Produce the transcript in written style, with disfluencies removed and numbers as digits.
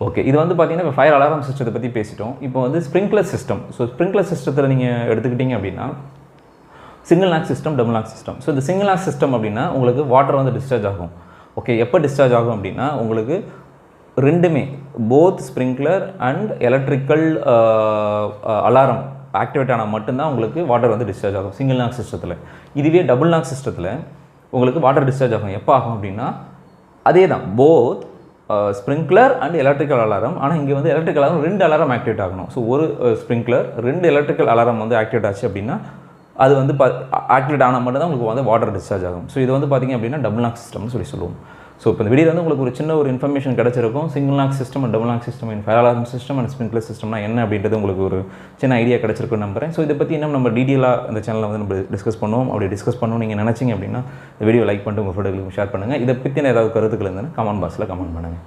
Okay, இது வந்து பார்த்தீங்கன்னா இப்போ ஃபயர் அலாரம் சிஸ்டத்தை பற்றி பேசிட்டோம். இப்போ வந்து ஸ்ப்ரிங்க்லர் சிஸ்டம். ஸோ ஸ்ப்ரிங்க்லர் சிஸ்டத்தில் நீங்கள் எடுத்துக்கிட்டிங்க அப்படின்னா single lock system, double lock system. So இந்த சிங்கிள் லாக் சிஸ்டம் அப்படின்னா உங்களுக்கு வாட்டர் வந்து டிஸ்சார்ஜ் ஆகும். ஓகே, எப்போ டிஸ்சார்ஜ் ஆகும் அப்படின்னா உங்களுக்கு ரெண்டுமே both sprinkler and electrical alarm activate ஆனால் மட்டும்தான் உங்களுக்கு வாட்டர் வந்து டிஸ்சார்ஜ் ஆகும் சிங்கிள் லாக் சிஸ்டத்தில். இதுவே டபுள் லாக் சிஸ்டத்தில் உங்களுக்கு வாட்டர் டிஸ்சார்ஜ் ஆகும். எப்போ ஆகும் அப்படின்னா அதே தான் both sprinkler and electrical alarm. ஆனால் இங்கே வந்து எலக்ட்ரிக்கல் அலாரம் 2 அலாரம் ஆக்டிவேட் ஆகணும். ஸோ ஒரு ஸ்ப்ரிங்க்லர் 2 எலக்ட்ரிக்கல் அலாரம் வந்து ஆக்டிவேட் ஆச்சு அப்படின்னா அது வந்து ஆக்டிவேட் ஆனால் மட்டும் தான் உங்களுக்கு வந்து வாட்டர் டிஸ்சார்ஜ் ஆகும். ஸோ இது வந்து பார்த்திங்க அப்படின்னா டபுள் லாக் சிஸ்டம்னு சொல்லுவோம். ஸோ இப்போ இந்த வீடியோ வந்து உங்களுக்கு ஒரு சின்ன ஒரு இன்ஃபர்மேஷன் கிடச்சிருக்கும். Single lock system and double lock system and fire alarm system and sprinkler சிஸ்டம்னா என்ன அப்படின்றது உங்களுக்கு ஒரு சின்ன ஐடியா கிடச்சிருக்குன்னு நம்புறேன். ஸோ இதை பற்றி இன்னும் நம்ம டீட்டெயிலாக இந்த சேனலில் வந்து நம்ம டிஸ்கஸ் பண்ணுவோம். அப்படி டிஸ்கஸ் பண்ணணும் நீங்கள் நினச்சிங்க அப்படின்னா இந்த வீடியோ லைக் பண்ணிட்டு உங்கள் ஃப்ரெண்டுகளுக்கு ஷேர் பண்ணுங்கள். இதை பற்றின ஏதாவது கருத்துக்கள் இருந்ததுன்னா கமெண்ட் பாக்ஸில் கமெண்ட் பண்ணுங்கள்.